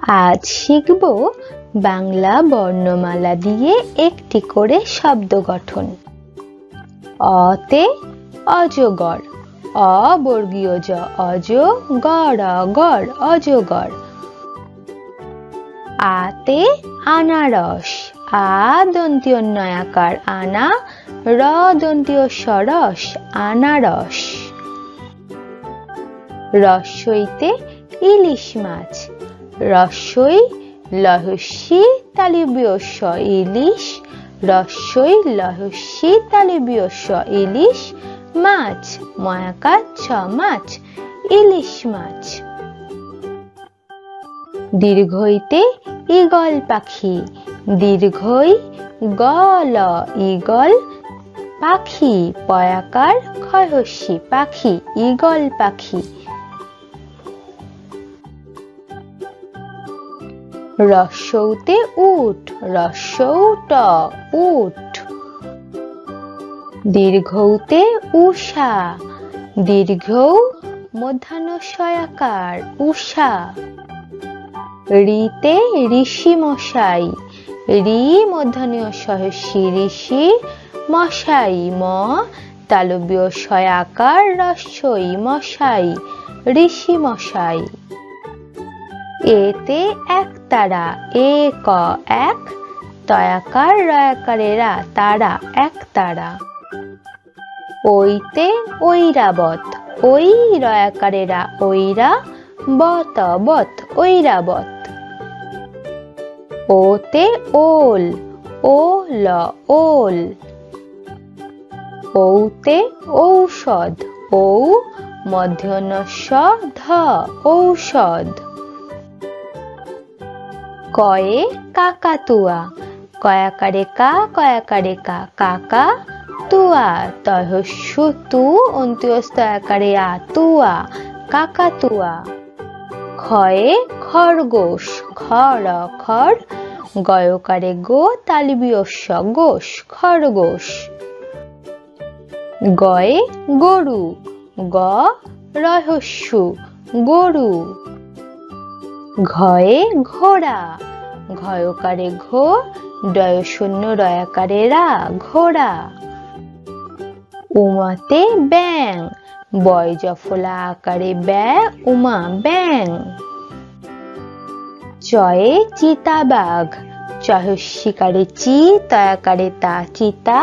আজ শিখব বাংলা বর্ণমালা দিয়ে একটি করে শব্দ গঠন। অতে অজগর, অ বর্গীয় জ, অজগর, গর অজগর। আতে আনারস, আ দন্তীয় নয়াকার আনা, র দন্তীয় সরস আনারস। রস্বইতে ইলিশ মাছ, রস্বই লহস্যি তালব্য স ইলিশ, রস্বই লহস্যি তালব্য স ইলিশ মাছ, ময়াকার ছ মাছ ইলিশ মাছ। দীর্ঘইতে ঈগল পাখি, দীর্ঘই গল ঈগল পাখি, পয়াকার ক্ষয়হস্যি পাখি ঈগল পাখি। রস্যৌতে উট, রস্যৌ ট উট। দীর্ঘৌতে উষা, দীর্ঘৌ মধ্যাহ্ন শয়াকার উষা। ঋতে ঋষি মশাই, ঋ মধ্যাহ্নীয় সহস্যি ঋষি মশাই, ম তালব্য শয়াকার রস্যই মশাই ঋষি মশাই। এতে একতারা, এ ক এক, তয়াকার রয়াকারে রা তারা একতারা। ওইতে ঐরাবত, ওই রয়াকারে রা ঐরা, বত বত ঐরাবত। ওতে ওল, ও ল ওল। ঔতে ঔষধ, ঔ মধ্যাহ্ন স ধ ঔষধ। কয়ে কাকাতুয়া, কয়াকারে কা কয়াকারে কা কাকা তুয়া, তয়স্যু তু অন্ত্যস্তয়াকারে আ তুয়া কাকাতুয়া। ক্ষয়ে খরগোশ, খর খর, গয়কারে গো তালব্য স গোশ খরগোশ। গয়ে গরু, গ রহস্যু গরু। ঘয়ে ঘোড়া, ঘয়কারে ঘো ডয় শূন্য রয়াকারে রা ঘোড়া। উমাতে ব্যাং, বয় জফলা আকারে ব্যা উমা ব্যাং। চয়ে চিতাবাঘ, চহস্যিকারে চি তয়াকারে তা চিতা,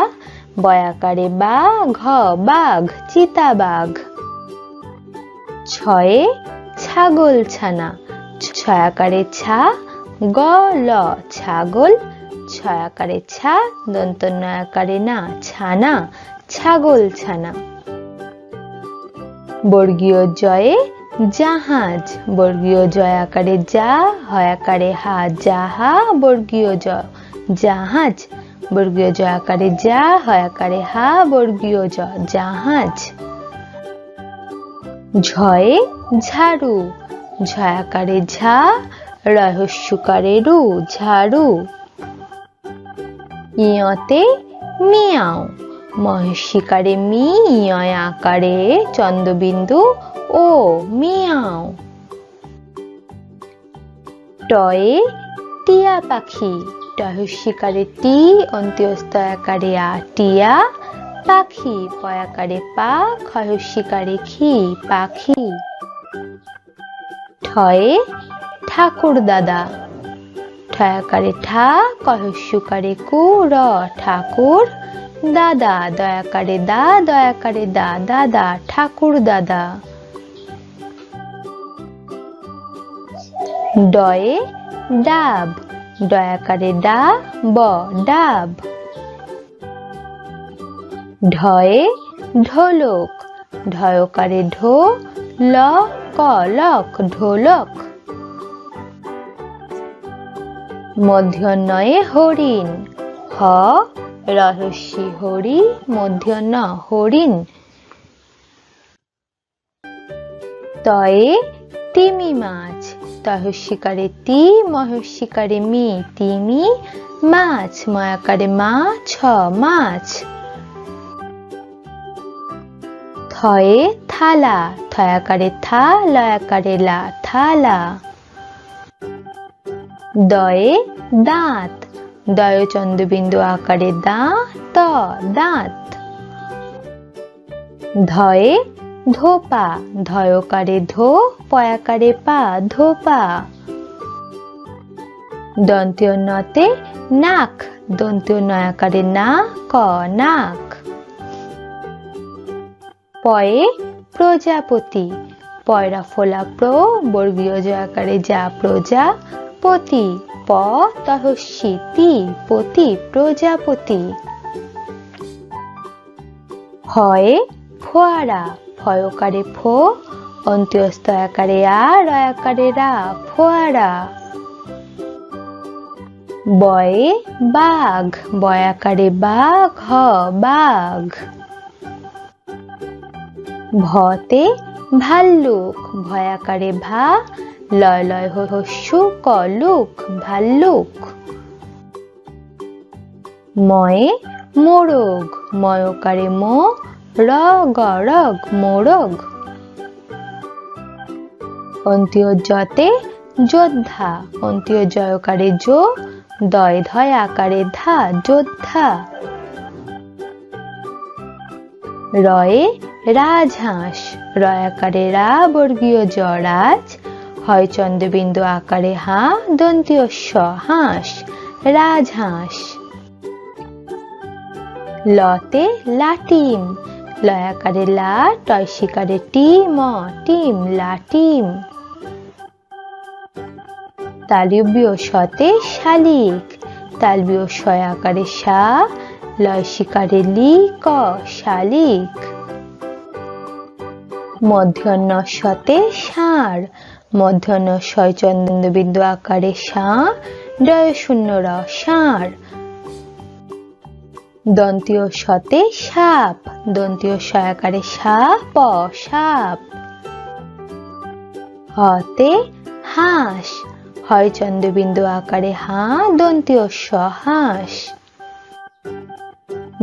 বয়াকারে বা ঘ বাঘ চিতাবাঘ। ছয়ে ছাগল ছানা, ছয়াকারে ছা গ ল ছাগল, ছয়াকারে ছা দন্ত নয়াকারে না ছানা ছাগল ছানা। বর্গীয় জয়ে জাহাজ, বর্গীয় জয়াকারে যা হয়াকারে হা যাহা বর্গীয় জ জাহাজ, বর্গীয় জয়াকারে যা হয়াকারে হা বর্গীয় জ জাহাজ। ঝয়ে ঝাড়ু, ঝয়াকারে ঝা রহস্যকারে রু ঝাড়ু। ইয়তে মিয়াও, মহেশিকারে মি ইয় আকারে চন্দ্রবিন্দু ও মিয়াও। টয়ে টিয়া পাখি, টহস্যিকারে টি অন্ত্যস্তয়াকারে আ টিয়া পাখি, পয়াকারে পা ক্ষয়স্যিকারে খি পাখি। ঠয়ে ঠাকুর দাদা, ঠয়াকারে ঠা কহস্যকারে কু র ঠাকুর দাদা, দয়াকারে দা দয়াকারে দা দাদা ঠাকুর দাদা। ডয়ে ডাব, ডয়াকারে ডা ব ডাব। ঢয়ে ঢোলক, ঢয়কারে ঢো ল ক লক ঢোলক। মধ্যাহ্নয়ে হরিণ, হ রহস্যি হরি মধ্যাহ্ন হরিণ। তয়ে তিমি মাছ, তহস্যিকারে তি মহস্যিকারে মি তিমি মাছ, ময়াকারে মা ছ মাছ। থয়ে থালা, থয়াকারে থা লয়াকারে লা থালা। দয়ে দাঁত, দয় চন্দ্রবিন্দু আকারে দা ত দাঁত। ধয়ে ধোপা, ধয়কারে ধো পয়াকারে পা ধোপা। দন্ত্য নতে নাক, দন্ত্য নয়াকারে না ক নাক। পয়ে প্রজাপতি, পয়রা ফোলা প্র বর্গীয় জ আকারে যা প্রজাপতি। প তহস্যি তি পতি প্রজাপতি। ফয়ে ফোয়ারা, ফয়কারে ফো অন্ত্যস্ত আকারে আ রয়াকারে রা ফোয়ারা। বয়ে বাঘ, বয়াকারে বা ঘ বাঘ। ভতে ভাল্লুক, ভয়াকারে ভা লয় লয় হস্যু ক লুক ভাল্লুক। ময়ে মোরগ, ময়কারে মো র গ রগ মোরগ। অন্ত্য জতে যোদ্ধা, অন্ত্য জয়কারে জো দয় ধয় আকারে ধা যোদ্ধা। রয়ে রাজহাঁস, রয়াকারে রা বর্গীয় জ রাজ হয় চন্দ্রবিন্দু আকারে হা দন্ত্য স হাঁস রাজহাঁস। লতে লাটিম, লয়াকারে লা টয়সিকারে টি ম টিম লাটিম। তালব্য শতে শালিক, তালব্য শয়াকারে সা লয়সিকারে লি ক শালিক। মধ্যাহ্ন শতে ষাঁড়, মধ্যাহ্ন শয় চন্দ্রবিন্দু আকারে সা ডয় শূন্য র ষাঁড়। দন্ত্য শতে সাপ, দন্ত্য শয়াকারে সা প সাপ। হতে হাঁস, হয় চন্দ্রবিন্দু আকারে হা দন্ত্য স হাঁস।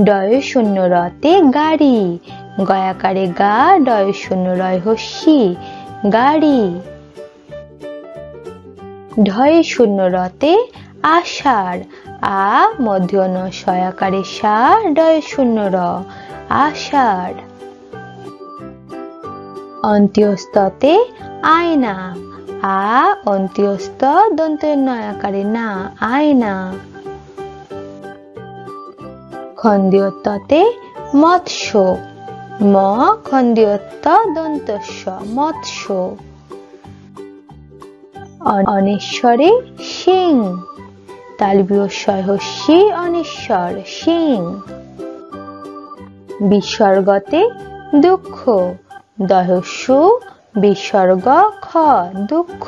ডয় শূন্য রতে গাড়ি, গয়াকারে গা ডয় শূন্য রয় হস্যি গাড়ি। ঢয় শূন্য রতে আষাঢ়, আ মধ্যাহ্ন শয়াকারে সা ডয় শূন্য র আষাঢ়। অন্ত্যস্ততে আয়না, আ অন্ত্যস্ত দন্ত্য নয়াকারে না আয়না। খন্দ্যততে মৎস্য, ম খন্দ্যত দন্তস্য মৎস্য। অনেশ্বরে সিং, তালব্য শয় হস্যি অনেশ্বর সিং। বিসর্গতে দুঃখ, দহস্যু বিসর্গ খ দুঃখ।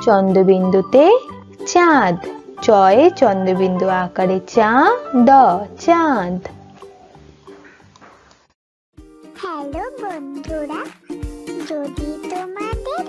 চন্দ্রবিন্দুতে চাঁদ, চয়ে চন্দ্রবিন্দু আকারে চা দ চাঁদ। হ্যালো বন্ধুরা, যদি তোমাদের